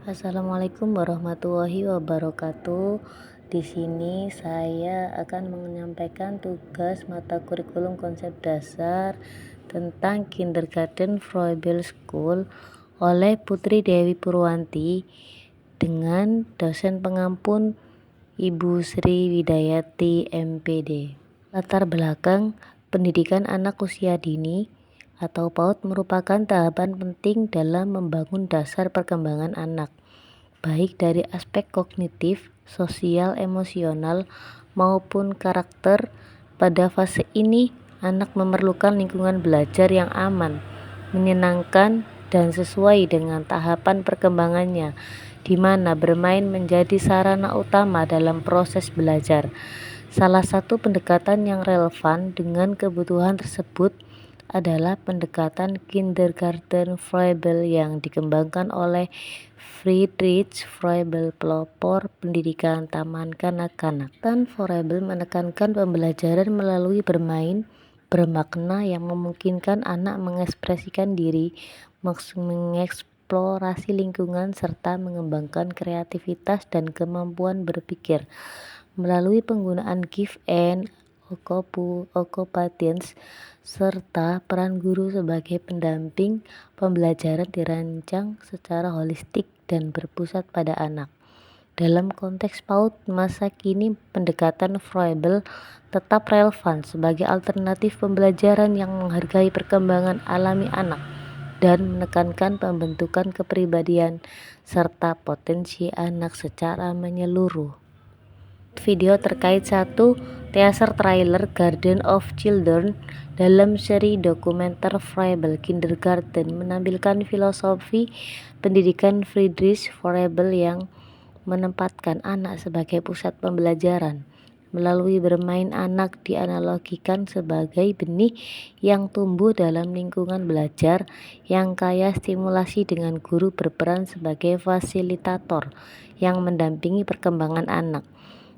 Assalamualaikum warahmatullahi wabarakatuh. Di sini saya akan menyampaikan tugas mata kurikulum konsep dasar tentang Kindergarten Froebel School oleh Putri Dewi Purwanti dengan dosen pengampun Ibu Sri Widayati MPD. Latar belakang pendidikan anak usia dini atau PAUD merupakan tahapan penting dalam membangun dasar perkembangan anak, baik dari aspek kognitif, sosial, emosional, maupun karakter. Pada fase ini, anak memerlukan lingkungan belajar yang aman, menyenangkan, dan sesuai dengan tahapan perkembangannya, di mana bermain menjadi sarana utama dalam proses belajar. Salah satu pendekatan yang relevan dengan kebutuhan tersebut adalah pendekatan Kindergarten Froebel yang dikembangkan oleh Friedrich Froebel, pelopor pendidikan taman kanak-kanak. Tan Froebel menekankan pembelajaran melalui bermain bermakna yang memungkinkan anak mengekspresikan diri, mengeksplorasi lingkungan, serta mengembangkan kreativitas dan kemampuan berpikir. Melalui penggunaan give and occupants serta peran guru sebagai pendamping, pembelajaran dirancang secara holistik dan berpusat pada anak. Dalam konteks PAUD masa kini, pendekatan Froebel tetap relevan sebagai alternatif pembelajaran yang menghargai perkembangan alami anak dan menekankan pembentukan kepribadian serta potensi anak secara menyeluruh. Video terkait teaser trailer Garden of Children dalam seri dokumenter Froebel Kindergarten menampilkan filosofi pendidikan Friedrich Froebel yang menempatkan anak sebagai pusat pembelajaran. Melalui bermain, anak dianalogikan sebagai benih yang tumbuh dalam lingkungan belajar yang kaya stimulasi, dengan guru berperan sebagai fasilitator yang mendampingi perkembangan anak.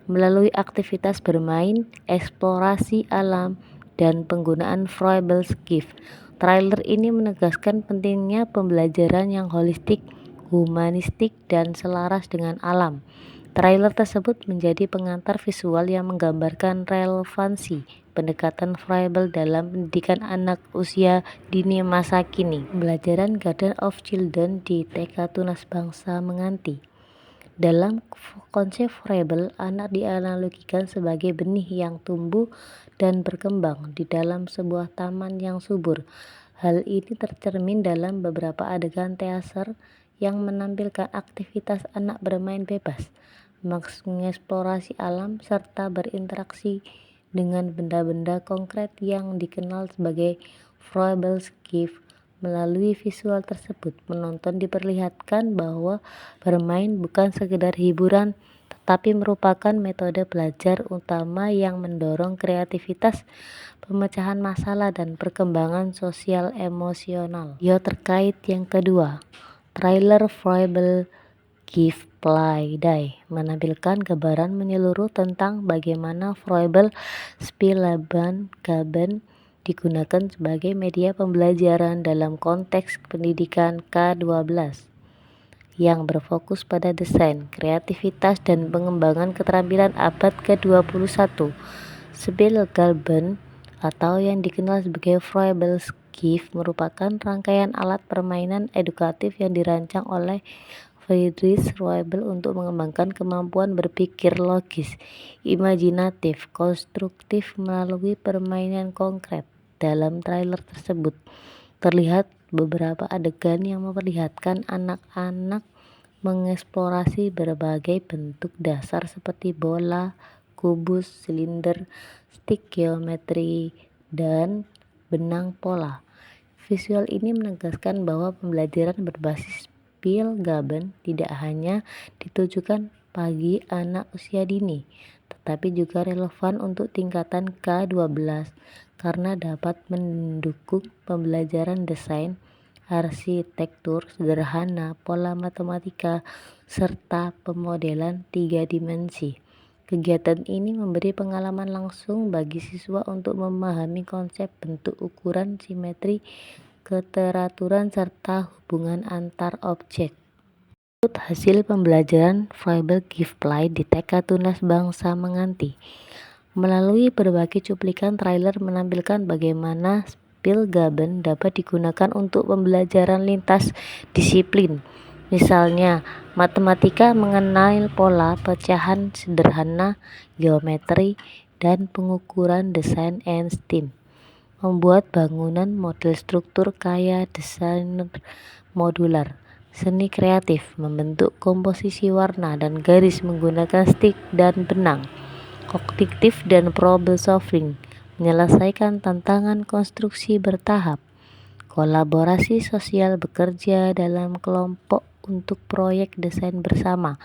Melalui aktivitas bermain, eksplorasi alam, dan penggunaan Froebel's Give, trailer ini menegaskan pentingnya pembelajaran yang holistik, humanistik, dan selaras dengan alam. Trailer tersebut menjadi pengantar visual yang menggambarkan relevansi pendekatan Froebel dalam pendidikan anak usia dini masa kini. Pembelajaran Garden of Children di TK Tunas Bangsa Menganti. Dalam konsep Froebel, anak dianalogikan sebagai benih yang tumbuh dan berkembang di dalam sebuah taman yang subur. Hal ini tercermin dalam beberapa adegan teaser yang menampilkan aktivitas anak bermain bebas, mengeksplorasi alam, serta berinteraksi dengan benda-benda konkret yang dikenal sebagai Froebel's Give. Melalui visual tersebut, penonton diperlihatkan bahwa bermain bukan sekedar hiburan, tetapi merupakan metode belajar utama yang mendorong kreativitas, pemecahan masalah, dan perkembangan sosial emosional. Video terkait yang kedua, trailer Froebel Give Play Die menampilkan gambaran menyeluruh tentang bagaimana Froebel Spielgaben digunakan sebagai media pembelajaran dalam konteks pendidikan K-12 yang berfokus pada desain, kreativitas, dan pengembangan keterampilan abad ke-21. Spielgaben atau yang dikenal sebagai Froebel's Give merupakan rangkaian alat permainan edukatif yang dirancang oleh Friedrich Froebel untuk mengembangkan kemampuan berpikir logis, imajinatif, konstruktif melalui permainan konkret. Dalam trailer tersebut, terlihat beberapa adegan yang memperlihatkan anak-anak mengeksplorasi berbagai bentuk dasar seperti bola, kubus, silinder, stik geometri, dan benang pola. Visual ini menegaskan bahwa pembelajaran berbasis Spielgaben tidak hanya ditujukan bagi anak usia dini, tetapi juga relevan untuk tingkatan K-12 karena dapat mendukung pembelajaran desain, arsitektur sederhana, pola matematika, serta pemodelan 3 dimensi. Kegiatan ini memberi pengalaman langsung bagi siswa untuk memahami konsep bentuk, ukuran, simetri, keteraturan, serta hubungan antar objek. Hasil pembelajaran Froebel Giveplay di TK Tunas Bangsa Menganti. Melalui berbagai cuplikan trailer menampilkan bagaimana Spielgaben dapat digunakan untuk pembelajaran lintas disiplin. Misalnya, matematika mengenai pola pecahan sederhana, geometri, dan pengukuran desain Einstein. Membuat bangunan model struktur kaya desain modular. Seni kreatif membentuk komposisi warna dan garis menggunakan stick dan benang. Kognitif dan problem solving menyelesaikan tantangan konstruksi bertahap. Kolaborasi sosial bekerja dalam kelompok untuk proyek desain bersama.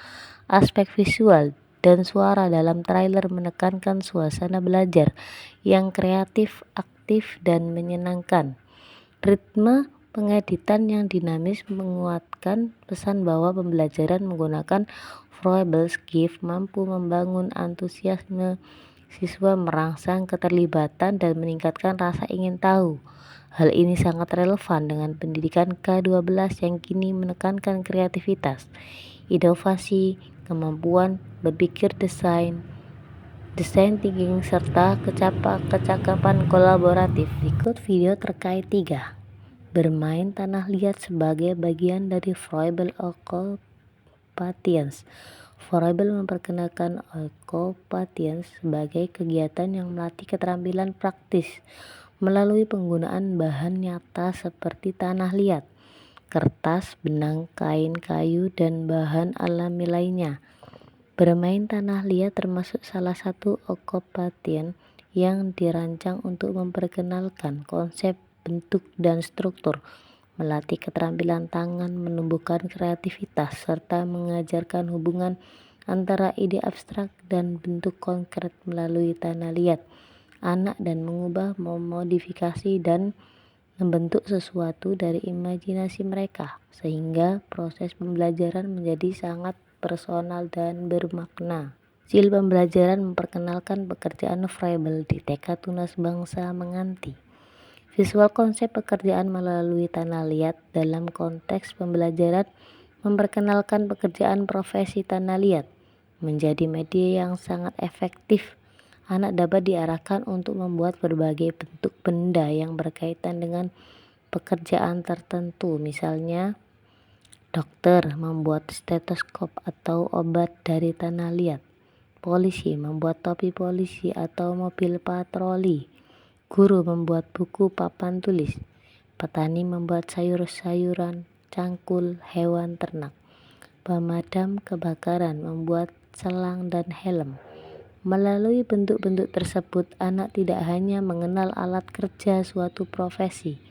Aspek visual dan suara dalam trailer menekankan suasana belajar yang kreatif, aktif, dan menyenangkan. Ritme pengeditan yang dinamis menguatkan pesan bahwa pembelajaran menggunakan Froebel's Gift mampu membangun antusiasme siswa, merangsang keterlibatan, dan meningkatkan rasa ingin tahu. Hal ini sangat relevan dengan pendidikan K-12 yang kini menekankan kreativitas, inovasi, kemampuan berpikir desain thinking, serta kecakapan kolaboratif. Berikut video terkait 3. Bermain tanah liat sebagai bagian dari Froebel Occupatians. Froebel memperkenalkan Occupatians sebagai kegiatan yang melatih keterampilan praktis melalui penggunaan bahan nyata seperti tanah liat, kertas, benang, kain, kayu, dan bahan alami lainnya. Bermain tanah liat termasuk salah satu occupation yang dirancang untuk memperkenalkan konsep bentuk dan struktur, melatih keterampilan tangan, menumbuhkan kreativitas, serta mengajarkan hubungan antara ide abstrak dan bentuk konkret melalui tanah liat anak dan mengubah, memodifikasi, dan membentuk sesuatu dari imajinasi mereka, sehingga proses pembelajaran menjadi sangat personal dan bermakna. Hasil pembelajaran memperkenalkan pekerjaan Froebel di TK Tunas Bangsa Menganti. Visual konsep pekerjaan melalui tanah liat dalam konteks pembelajaran memperkenalkan pekerjaan profesi tanah liat menjadi media yang sangat efektif. Anak dapat diarahkan untuk membuat berbagai bentuk benda yang berkaitan dengan pekerjaan tertentu, misalnya dokter membuat stetoskop atau obat dari tanah liat, polisi membuat topi polisi atau mobil patroli, guru membuat buku papan tulis, petani membuat sayur-sayuran, cangkul, hewan ternak, pemadam kebakaran membuat selang dan helm. Melalui bentuk-bentuk tersebut, anak tidak hanya mengenal alat kerja suatu profesi,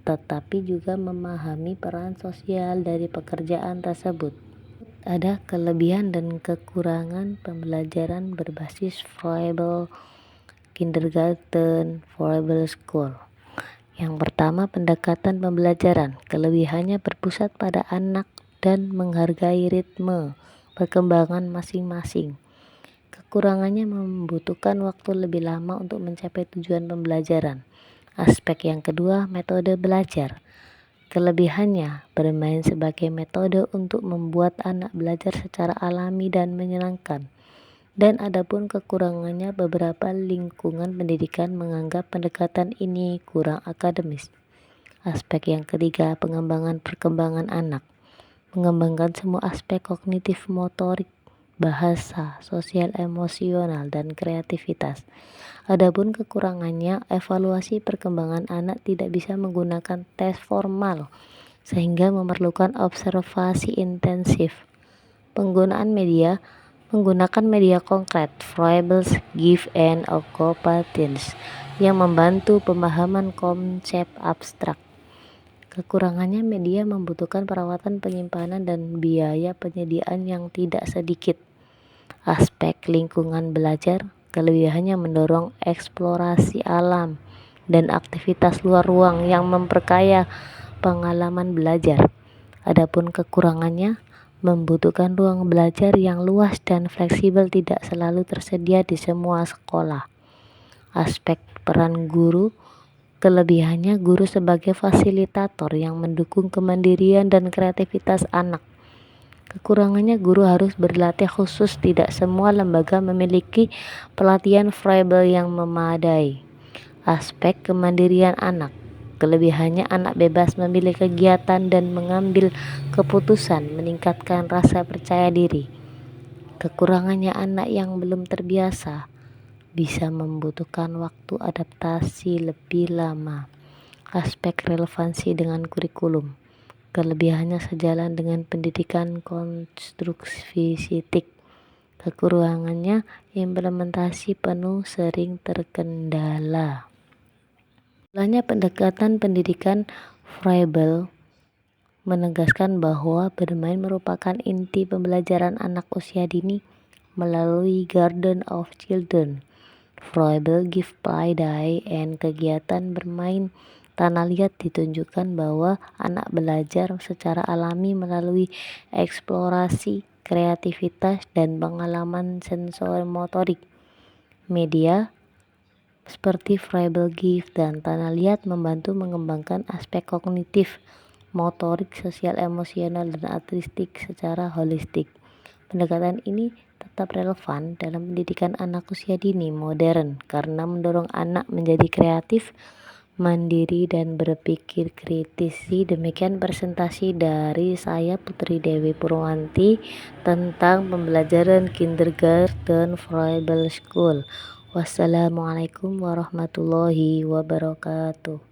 tetapi juga memahami peran sosial dari pekerjaan tersebut. Ada kelebihan dan kekurangan pembelajaran berbasis Froebel Kindergarten, Froebel School. Yang pertama, pendekatan pembelajaran. Kelebihannya berpusat pada anak dan menghargai ritme perkembangan masing-masing. Kekurangannya membutuhkan waktu lebih lama untuk mencapai tujuan pembelajaran. Aspek yang kedua, metode belajar. Kelebihannya bermain sebagai metode untuk membuat anak belajar secara alami dan menyenangkan. Dan adapun kekurangannya, beberapa lingkungan pendidikan menganggap pendekatan ini kurang akademis. Aspek yang ketiga, pengembangan perkembangan anak. Mengembangkan semua aspek kognitif, motorik, bahasa, sosial, emosional, dan kreativitas. Adapun kekurangannya, evaluasi perkembangan anak tidak bisa menggunakan tes formal, sehingga memerlukan observasi intensif. Penggunaan media. Menggunakan media konkret, Froebel's Gift and Occupations, yang membantu pemahaman konsep abstrak. Kekurangannya, media membutuhkan perawatan, penyimpanan, dan biaya penyediaan yang tidak sedikit. Aspek lingkungan belajar. Kelebihannya mendorong eksplorasi alam dan aktivitas luar ruang yang memperkaya pengalaman belajar. Adapun kekurangannya, membutuhkan ruang belajar yang luas dan fleksibel tidak selalu tersedia di semua sekolah. Aspek peran guru. Kelebihannya, guru sebagai fasilitator yang mendukung kemandirian dan kreativitas anak. Kekurangannya, guru harus berlatih khusus. Tidak semua lembaga memiliki pelatihan verbal yang memadai. Aspek kemandirian anak. Kelebihannya, anak bebas memilih kegiatan dan mengambil keputusan, meningkatkan rasa percaya diri. Kekurangannya, anak yang belum terbiasa bisa membutuhkan waktu adaptasi lebih lama. Aspek relevansi dengan kurikulum. Kelebihannya sejalan dengan pendidikan konstruktivistik. Kekurangannya, implementasi penuh sering terkendala. Pendekatan pendidikan verbal menegaskan bahwa bermain merupakan inti pembelajaran anak usia dini melalui Garden of Children, verbal give play day, and kegiatan bermain tanah liat ditunjukkan bahwa anak belajar secara alami melalui eksplorasi, kreativitas, dan pengalaman sensorimotorik. Media seperti verbal give dan tanah liat membantu mengembangkan aspek kognitif, motorik, sosial, emosional, dan artistik secara holistik. Pendekatan ini tetap relevan dalam pendidikan anak usia dini modern karena mendorong anak menjadi kreatif, mandiri, dan berpikir kritis. Demikian presentasi dari saya, Putri Dewi Purwanti, tentang pembelajaran kindergarten verbal school. Wassalamualaikum warahmatullahi wabarakatuh.